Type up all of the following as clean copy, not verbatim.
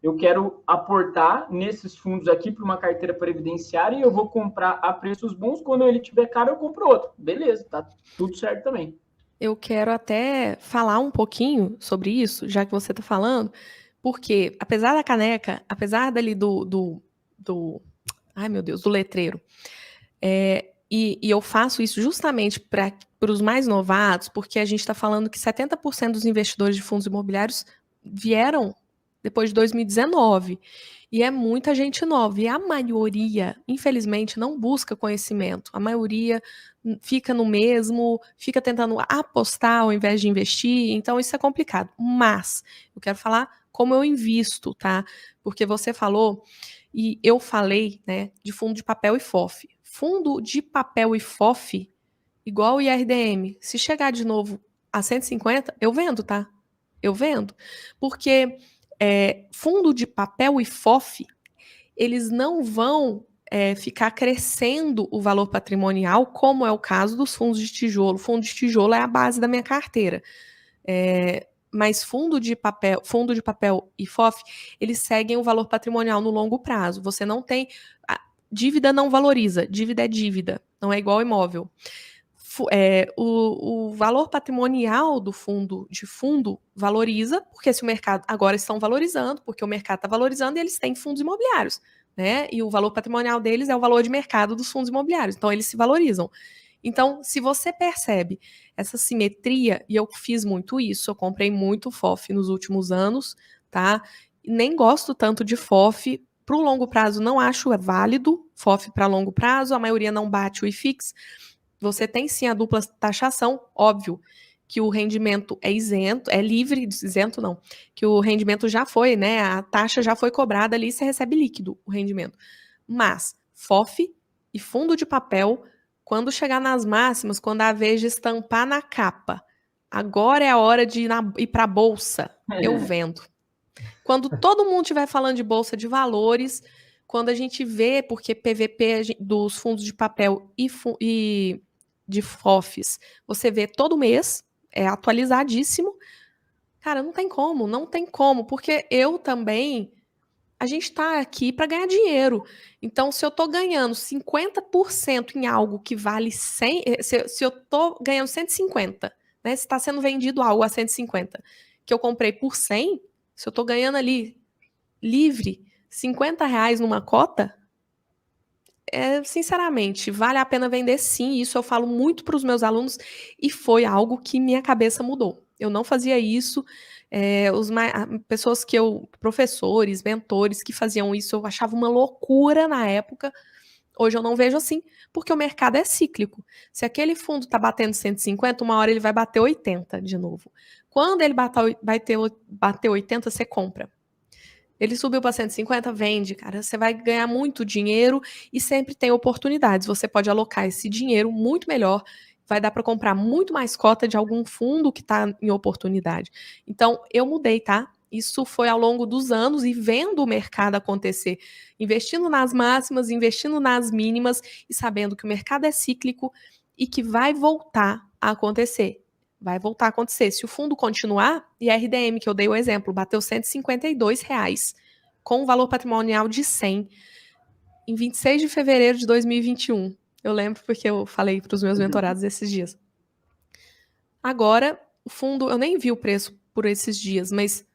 eu quero aportar nesses fundos aqui para uma carteira previdenciária e eu vou comprar a preços bons, quando ele tiver caro eu compro outro. Beleza, tá tudo certo também. Eu quero até falar um pouquinho sobre isso, já que você está falando, porque apesar da caneca, apesar dali ai meu Deus, do letreiro, e eu faço isso justamente para os mais novatos, porque a gente está falando que 70% dos investidores de fundos imobiliários vieram depois de 2019. E é muita gente nova. E a maioria, infelizmente, não busca conhecimento. A maioria fica no mesmo, fica tentando apostar ao invés de investir. Então, isso é complicado. Mas eu quero falar como eu invisto, tá? Porque você falou, e eu falei, né, de fundo de papel e FOF. Fundo de papel e FOF, igual o IRDM, se chegar de novo a 150, eu vendo, tá? Eu vendo. Porque fundo de papel e FOF, eles não vão ficar crescendo o valor patrimonial, como é o caso dos fundos de tijolo. Fundo de tijolo é a base da minha carteira. Mas fundo de papel e FOF, eles seguem o valor patrimonial no longo prazo. Você não tem. Dívida não valoriza, dívida é dívida, não é igual imóvel. O valor patrimonial do fundo valoriza, porque se o mercado agora estão valorizando, porque o mercado está valorizando e eles têm fundos imobiliários, né? E o valor patrimonial deles é o valor de mercado dos fundos imobiliários, então eles se valorizam. Então, se você percebe essa simetria, e eu fiz muito isso, eu comprei muito FOF nos últimos anos, tá? Nem gosto tanto de FOF. Para o longo prazo, não acho válido FOF para longo prazo, a maioria não bate o IFIX. Você tem sim a dupla taxação, óbvio que o rendimento é isento, é livre, isento não, que o rendimento já foi, né? A taxa já foi cobrada ali e você recebe líquido o rendimento. Mas FOF e fundo de papel, quando chegar nas máximas, quando a vez de estampar na capa, agora é a hora de ir para a bolsa, eu vendo. Quando todo mundo estiver falando de bolsa de valores, quando a gente vê, porque PVP dos fundos de papel e de FOFs, você vê todo mês, é atualizadíssimo. Cara, não tem como, porque eu também, a gente está aqui para ganhar dinheiro. Então, se eu estou ganhando 50% em algo que vale 100, se eu estou ganhando 150, né, se está sendo vendido algo a 150, que eu comprei por 100, se eu estou ganhando ali livre R$ 50 numa cota, sinceramente, vale a pena vender sim. Isso eu falo muito para os meus alunos e foi algo que minha cabeça mudou. Eu não fazia isso. Pessoas professores, mentores que faziam isso, eu achava uma loucura na época. Hoje eu não vejo assim, porque o mercado é cíclico. Se aquele fundo está batendo 150, uma hora ele vai bater 80 de novo. Quando ele bater 80, você compra. Ele subiu para 150, vende, cara. Você vai ganhar muito dinheiro e sempre tem oportunidades. Você pode alocar esse dinheiro muito melhor. Vai dar para comprar muito mais cota de algum fundo que está em oportunidade. Então, eu mudei, tá? Isso foi ao longo dos anos e vendo o mercado acontecer, investindo nas máximas, investindo nas mínimas e sabendo que o mercado é cíclico e que vai voltar a acontecer. Vai voltar a acontecer. Se o fundo continuar, e a RDM, que eu dei o exemplo, bateu R$ 152, com um valor patrimonial de 100, em 26 de fevereiro de 2021. Eu lembro porque eu falei para os meus mentorados esses dias. Agora, o fundo, eu nem vi o preço por esses dias, mas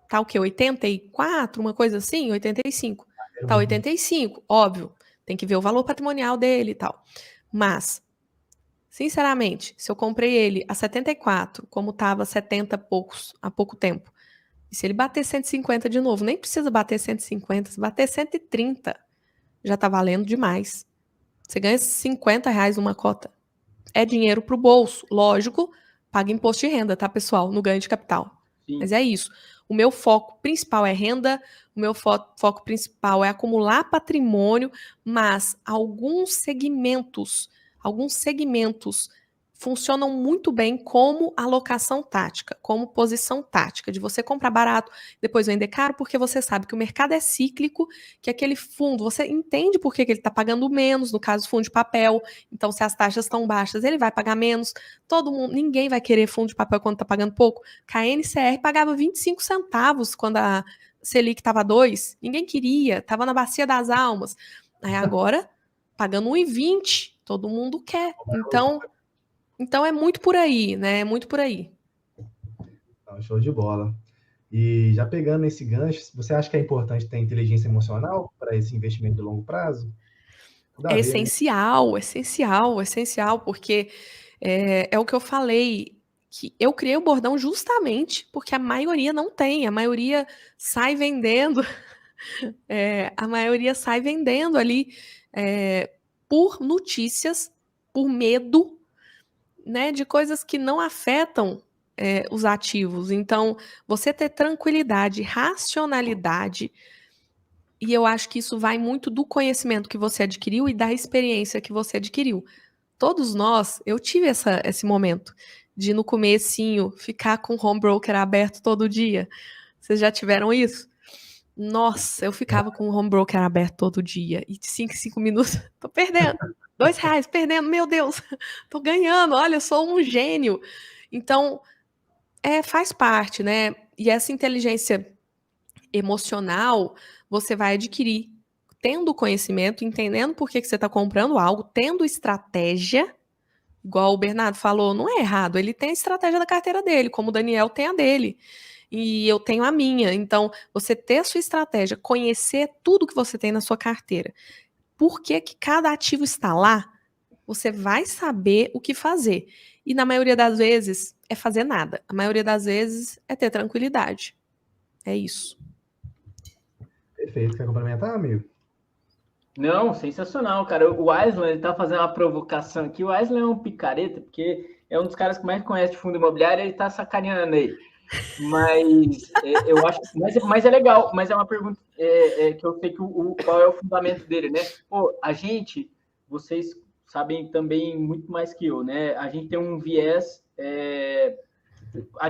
tá o quê? 84, uma coisa assim? 85. Tá 85, óbvio. Tem que ver o valor patrimonial dele e tal. Mas, sinceramente, se eu comprei ele a 74, como estava 70 há pouco tempo, e se ele bater 150 de novo, nem precisa bater 150, se bater 130, já tá valendo demais. Você ganha R$ 50 numa cota. É dinheiro pro bolso. Lógico, paga imposto de renda, tá, pessoal? No ganho de capital. Sim. Mas é isso. O meu foco principal é renda, o meu foco principal é acumular patrimônio, mas alguns segmentos funcionam muito bem como alocação tática, como posição tática, de você comprar barato, depois vender caro, porque você sabe que o mercado é cíclico, que aquele fundo, você entende por que ele está pagando menos, no caso, fundo de papel, então se as taxas estão baixas, ele vai pagar menos, todo mundo, ninguém vai querer fundo de papel quando está pagando pouco. KNCR pagava 25 centavos quando Selic estava 2, ninguém queria, estava na bacia das almas. Aí agora, pagando 1,20, todo mundo quer. Então é muito por aí, né? É muito por aí. Show de bola. E já pegando esse gancho, você acha que é importante ter inteligência emocional para esse investimento de longo prazo? É essencial, essencial, essencial, porque é o que eu falei, que eu criei o bordão justamente porque a maioria não tem, a maioria sai vendendo, a maioria sai vendendo ali por notícias, por medo, né, de coisas que não afetam os ativos. Então, você ter tranquilidade, racionalidade, e eu acho que isso vai muito do conhecimento que você adquiriu e da experiência que você adquiriu. Todos nós, eu tive esse momento de no comecinho ficar com o home broker aberto todo dia. Vocês já tiveram isso? Nossa, eu ficava com o home broker aberto todo dia. E de 5 em 5 minutos, tô perdendo. R$2, perdendo, meu Deus. Tô ganhando, olha, eu sou um gênio. Então, faz parte, né? E essa inteligência emocional você vai adquirir tendo conhecimento, entendendo por que você está comprando algo, tendo estratégia, igual o Bernardo falou, não é errado, ele tem a estratégia da carteira dele, como o Daniel tem a dele, e eu tenho a minha. Então, você ter a sua estratégia, conhecer tudo que você tem na sua carteira, por que cada ativo está lá, você vai saber o que fazer. E na maioria das vezes, é fazer nada. A maioria das vezes, é ter tranquilidade. É isso. Perfeito. Quer complementar, amigo? Não, sensacional, cara. O Aislan, ele tá fazendo uma provocação aqui. O Aislan é um picareta, porque é um dos caras que mais conhece de fundo imobiliário, ele tá sacaneando aí. Mas eu acho, mas é legal, mas é uma pergunta que eu sei que qual é o fundamento dele, né? Pô, vocês sabem também muito mais que eu, né? A gente tem um viés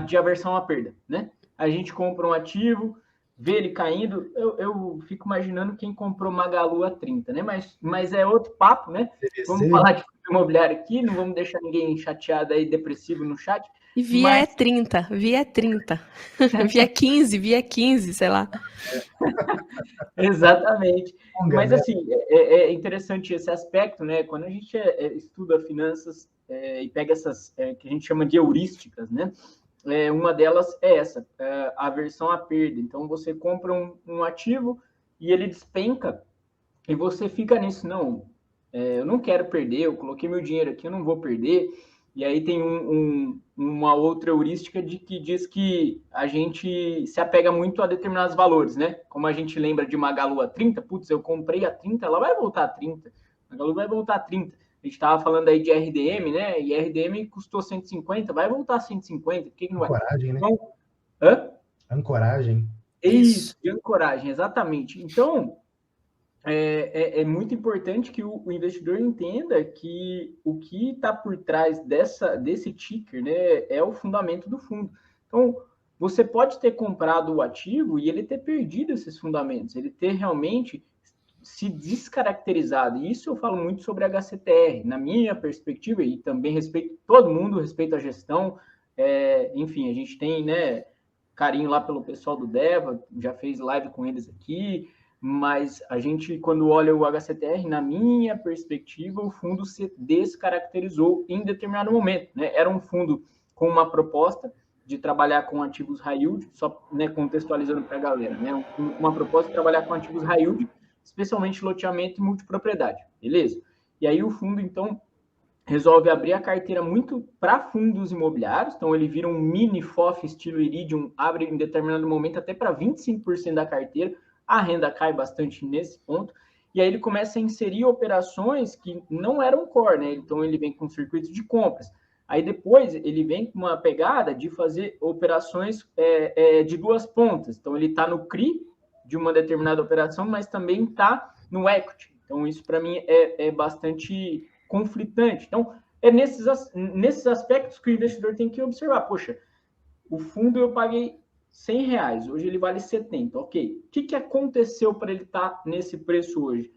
de aversão à perda, né? A gente compra um ativo, vê ele caindo, eu fico imaginando quem comprou Magalu a 30, né? Mas é outro papo, né? Vamos falar de fundo imobiliário aqui, não vamos deixar ninguém chateado aí, depressivo no chat. E via é 30, via é 30. Via é 15, sei lá. Exatamente. Mas, assim, é interessante esse aspecto, né? Quando a gente estuda finanças e pega essas que a gente chama de heurísticas, né? Uma delas é essa, a aversão à perda. Então, você compra um ativo e ele despenca e você fica nisso. Não, eu não quero perder, eu coloquei meu dinheiro aqui, eu não vou perder. E aí tem uma outra heurística que diz que a gente se apega muito a determinados valores, né? Como a gente lembra de Magalu a 30, putz, eu comprei a 30, ela vai voltar a 30. Magalu vai voltar a 30. A gente estava falando aí de RDM, né? E RDM custou 150, vai voltar a 150. Por que não vai? Ancoragem, né? Então, Ancoragem. Isso, de ancoragem, exatamente. Então, é muito importante que o investidor entenda que o que está por trás desse ticker, né, é o fundamento do fundo. Então, você pode ter comprado o ativo e ele ter perdido esses fundamentos, ele ter realmente se descaracterizado. E isso eu falo muito sobre HCTR, na minha perspectiva, e também respeito todo mundo, respeito a gestão. Enfim, a gente tem, né, carinho lá pelo pessoal do Deva, já fez live com eles aqui. Mas a gente, quando olha o HCTR, na minha perspectiva, o fundo se descaracterizou em determinado momento, né? Era um fundo com uma proposta de trabalhar com ativos high yield, só, né, contextualizando para a galera, né? Uma proposta de trabalhar com ativos high yield, especialmente loteamento e multipropriedade, beleza? E aí o fundo, então, resolve abrir a carteira muito para fundos imobiliários, então ele vira um mini FOF estilo Iridium, abre em determinado momento até para 25% da carteira, a renda cai bastante nesse ponto, e aí ele começa a inserir operações que não eram core, né? Então ele vem com circuitos de compras. Aí depois ele vem com uma pegada de fazer operações de duas pontas. Então ele está no CRI de uma determinada operação, mas também está no equity. Então isso para mim é bastante conflitante. Então é nesses aspectos que o investidor tem que observar. Poxa, o fundo eu paguei R$100, hoje ele vale 70, ok. O que aconteceu para ele estar nesse preço hoje?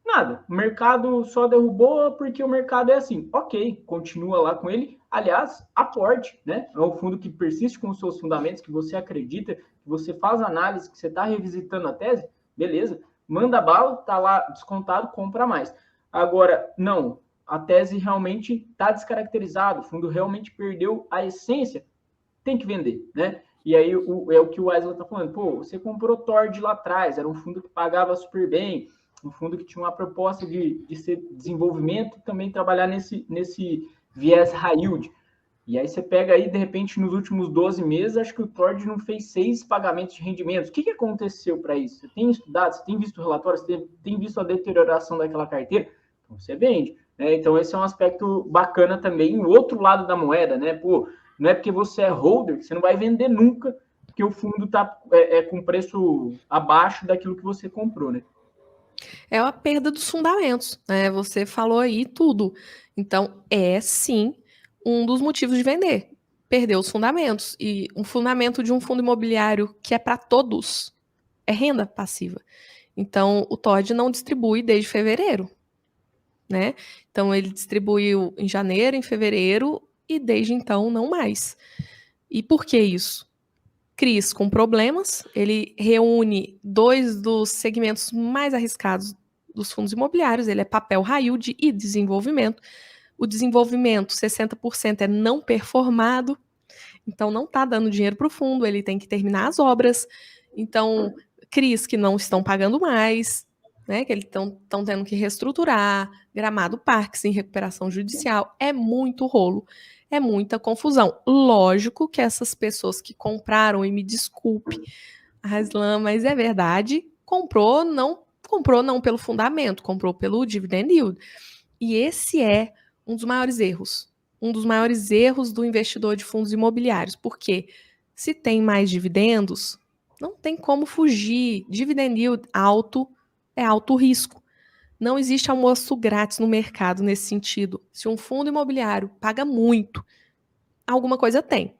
Nada, o mercado só derrubou porque o mercado é assim. Ok, continua lá com ele. Aliás, aporte, né? É um fundo que persiste com os seus fundamentos, que você acredita que você faz análise, que você está revisitando a tese, beleza, manda bala, tá lá descontado, compra mais. Agora, não, a tese realmente está descaracterizada, o fundo realmente perdeu a essência, tem que vender, né? E aí é o que o Wesley está falando, pô, você comprou Tord lá atrás, era um fundo que pagava super bem, um fundo que tinha uma proposta de ser desenvolvimento, também trabalhar nesse viés high yield. E aí você pega aí, de repente, nos últimos 12 meses, acho que o Tord não fez 6 pagamentos de rendimentos. O que aconteceu para isso? Você tem estudado, você tem visto relatórios, você tem visto a deterioração daquela carteira? Então você vende. Né? Então esse é um aspecto bacana também. O outro lado da moeda, né? Pô, não é porque você é holder que você não vai vender nunca, porque o fundo está com preço abaixo daquilo que você comprou, né? É a perda dos fundamentos, né? Você falou aí tudo. Então, é sim um dos motivos de vender. Perder os fundamentos. E um fundamento de um fundo imobiliário que é para todos é renda passiva. Então, o Tord não distribui desde fevereiro, né? Então, ele distribuiu em janeiro, em fevereiro, e desde então não mais. E por que isso? CRIs com problemas, ele reúne 2 dos segmentos mais arriscados dos fundos imobiliários, ele é papel high yield e desenvolvimento. O desenvolvimento, 60% é não performado, então não está dando dinheiro para o fundo, ele tem que terminar as obras. Então, CRIs que não estão pagando mais, né, que eles estão tendo que reestruturar, Gramado Parques em recuperação judicial, é muito rolo. É muita confusão. Lógico que essas pessoas que compraram, e me desculpe, Aslan, mas é verdade, comprou não pelo fundamento, comprou pelo dividend yield. E esse é um dos maiores erros. Um dos maiores erros do investidor de fundos imobiliários. Porque se tem mais dividendos, não tem como fugir. Dividend yield alto é alto risco. Não existe almoço grátis no mercado nesse sentido. Se um fundo imobiliário paga muito, alguma coisa tem.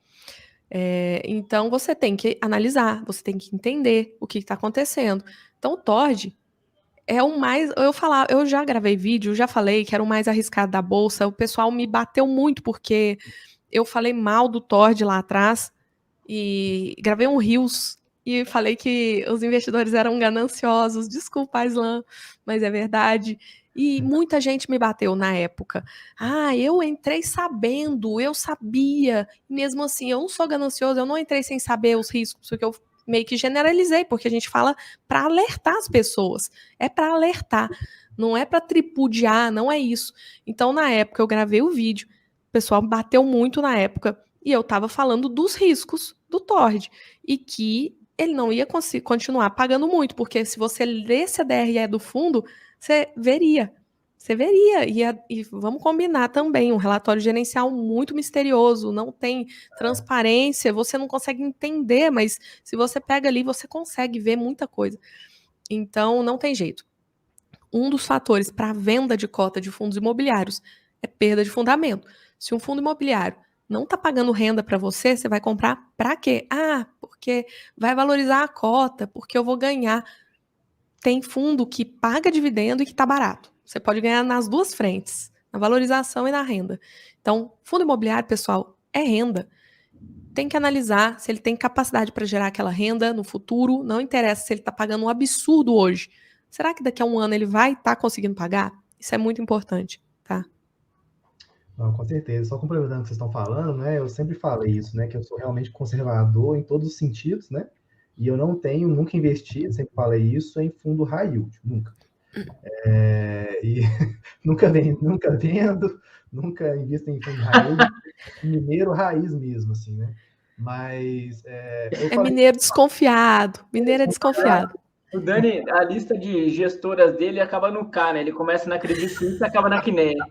Então, você tem que analisar, você tem que entender o que está acontecendo. Então, o Tord é o mais... Eu já gravei vídeo, já falei que era o mais arriscado da Bolsa. O pessoal me bateu muito porque eu falei mal do Tord lá atrás e gravei um Reels e falei que os investidores eram gananciosos. Desculpa, Aslan, mas é verdade. E muita gente me bateu na época. Eu entrei sabendo, eu sabia. E mesmo assim, eu não sou ganancioso, eu não entrei sem saber os riscos, porque eu meio que generalizei, porque a gente fala para alertar as pessoas. É para alertar, não é para tripudiar, não é isso. Então, na época, eu gravei o vídeo, o pessoal bateu muito na época, e eu estava falando dos riscos do Tord, e que ele não ia continuar pagando muito, porque se você lesse a DRE do fundo, você veria. E vamos combinar também, um relatório gerencial muito misterioso, não tem transparência, você não consegue entender, mas se você pega ali, você consegue ver muita coisa. Então, não tem jeito. Um dos fatores para a venda de cota de fundos imobiliários é perda de fundamento. Se um fundo imobiliário não está pagando renda para você, você vai comprar para quê? Porque vai valorizar a cota, porque eu vou ganhar. Tem fundo que paga dividendo e que está barato. Você pode ganhar nas duas frentes, na valorização e na renda. Então, fundo imobiliário, pessoal, é renda. Tem que analisar se ele tem capacidade para gerar aquela renda no futuro. Não interessa se ele está pagando um absurdo hoje. Será que daqui a um ano ele vai estar conseguindo pagar? Isso é muito importante, tá? Não, com certeza. Só complementando o que vocês estão falando, né? Eu sempre falei isso, né? Que eu sou realmente conservador em todos os sentidos, né? E eu nunca investi, sempre falei isso, em fundo high yield, nunca. E nunca vendo, nunca invisto em fundo high yield, mineiro raiz mesmo, assim, né? Mas mineiro desconfiado, mineiro é desconfiado. O Dani, a lista de gestoras dele acaba no K, né? Ele começa na Credit Suisse e acaba na Kinea.